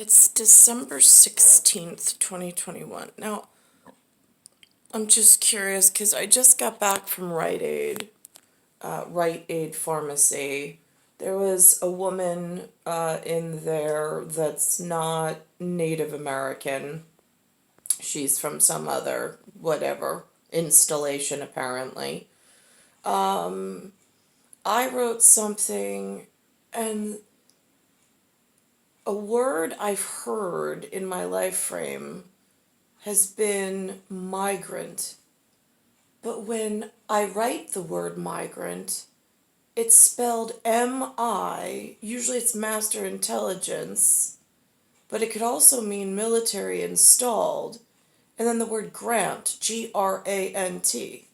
It's December 16th, 2021. Now, I'm just curious because I just got back from Rite Aid Pharmacy. There was a woman in there that's not Native American. She's from some other, whatever, installation apparently. I wrote something, and a word I've heard in my life frame has been migrant. But when I write the word migrant, it's spelled M-I, usually it's master intelligence, but it could also mean military installed, and then the word grant, Grant.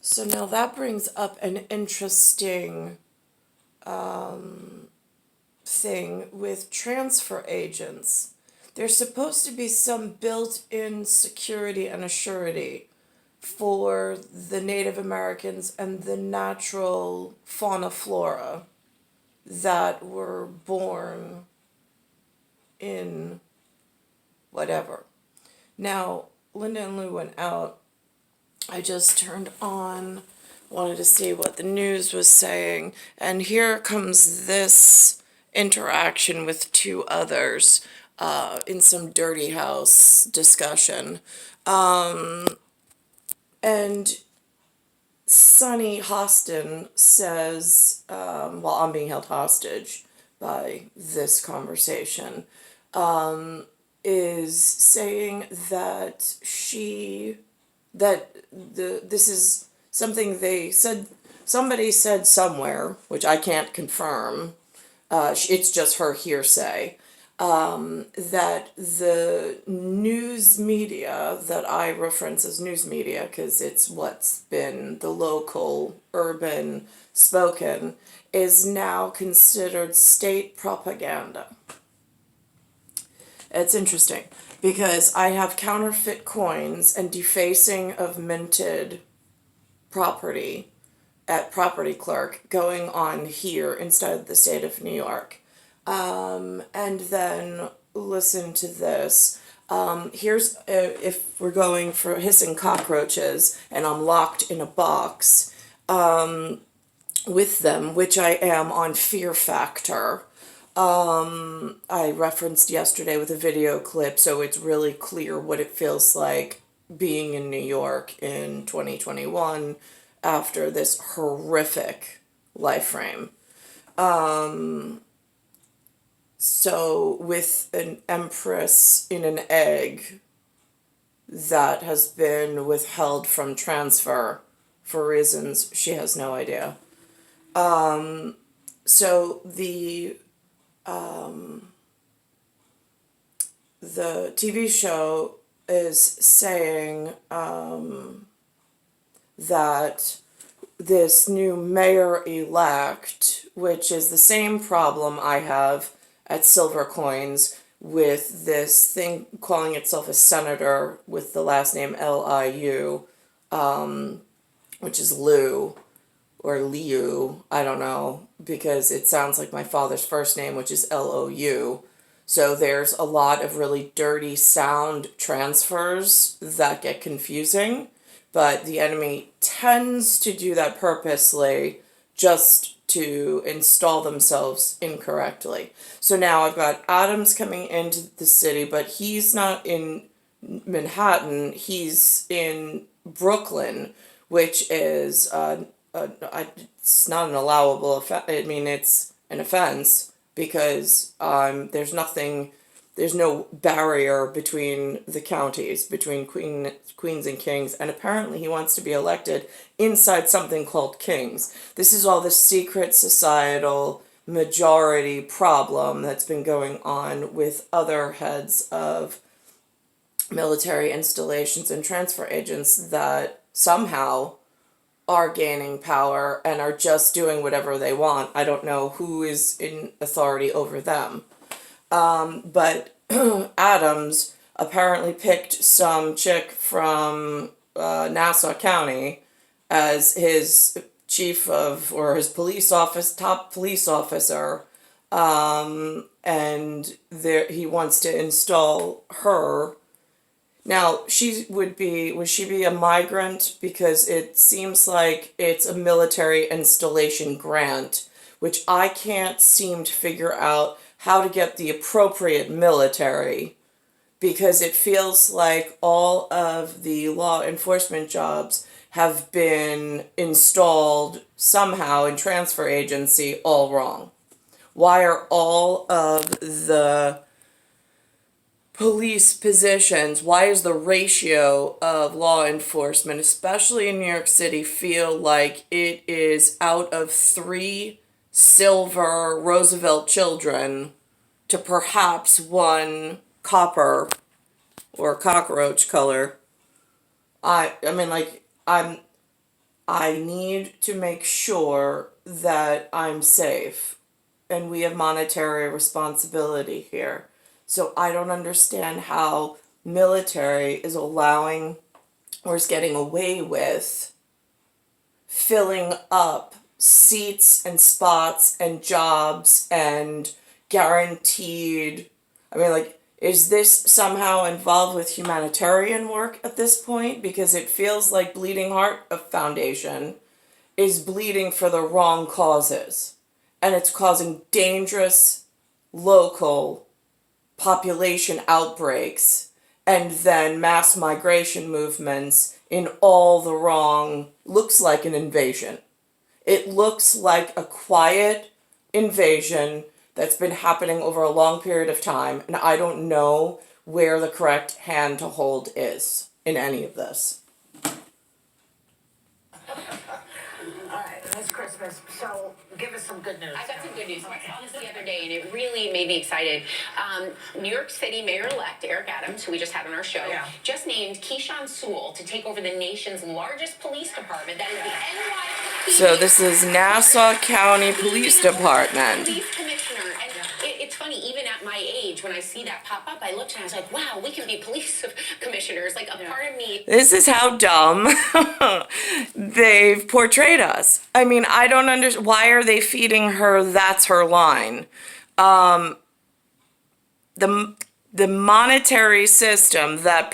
So now that brings up an interesting thing with transfer agents. There's supposed to be some built-in security and assurity for the Native Americans and the natural fauna flora that were born in whatever. Now, Linda and Lou went out. I just turned on, wanted to see what the news was saying, and here comes this interaction with two others in some dirty house discussion. And Sonny Hostin says, while I'm being held hostage by this conversation, is saying that this is something somebody said somewhere, which I can't confirm, it's just her hearsay, that the news media that I reference as news media, because it's what's been the local, urban spoken, is now considered state propaganda. It's interesting because I have counterfeit coins and defacing of minted property at property clerk going on here instead of the state of New York. And then listen to this. Here's if we're going for hissing cockroaches and I'm locked in a box with them, which I am on Fear Factor. I referenced yesterday with a video clip, so it's really clear what it feels like being in New York in 2021 after this horrific life frame. So with an empress in an egg that has been withheld from transfer for reasons she has no idea. So the TV show is saying that this new mayor-elect, which is the same problem I have at Silver Coins with this thing calling itself a senator with the last name Liu, which is Lou, or Liu, I don't know, because it sounds like my father's first name, which is Lou. So there's a lot of really dirty sound transfers that get confusing, but the enemy tends to do that purposely just to install themselves incorrectly. So now I've got Adams coming into the city, but he's not in Manhattan, he's in Brooklyn, which is it's not an allowable offense. I mean, it's an offense because there's no barrier between the counties, between queens and kings, and apparently he wants to be elected inside something called Kings. This is all the secret societal majority problem that's been going on with other heads of military installations and transfer agents that somehow are gaining power and are just doing whatever they want. I don't know who is in authority over them. But Adams apparently picked some chick from Nassau County as his chief of, or his top police officer, and there he wants to install her. Now, would she be a migrant? Because it seems like it's a military installation grant, which I can't seem to figure out how to get the appropriate military, because it feels like all of the law enforcement jobs have been installed somehow in transfer agency all wrong. Why are all of the police positions, why is the ratio of law enforcement, especially in New York City, feel like it is out of 3 silver Roosevelt children to perhaps 1 copper or cockroach color? I mean, like, I need to make sure that I'm safe, and we have monetary responsibility here. So I don't understand how military is allowing or is getting away with filling up seats and spots and jobs and guaranteed. I mean, like, is this somehow involved with humanitarian work at this point? Because it feels like Bleeding Heart Foundation is bleeding for the wrong causes. And it's causing dangerous local population outbreaks and then mass migration movements in all the wrong, looks like an invasion. It looks like a quiet invasion that's been happening over a long period of time, and I don't know where the correct hand to hold is in any of this. It's Christmas, so give us some good news. I got some good news. I saw this the other day, and it really made me excited. New York City Mayor-elect Eric Adams, who we just had on our show, just named Keyshawn Sewell to take over the nation's largest police department. That is the NYPD. So this is Nassau County Police Department. Police commissioner. And it's funny, even at my age, when I see that pop up, I looked and I was like, wow, we can be police commissioners. Like, a part of me. This is how dumb they've portrayed us. I mean, I don't understand. Why are they feeding her that's her line? The monetary system that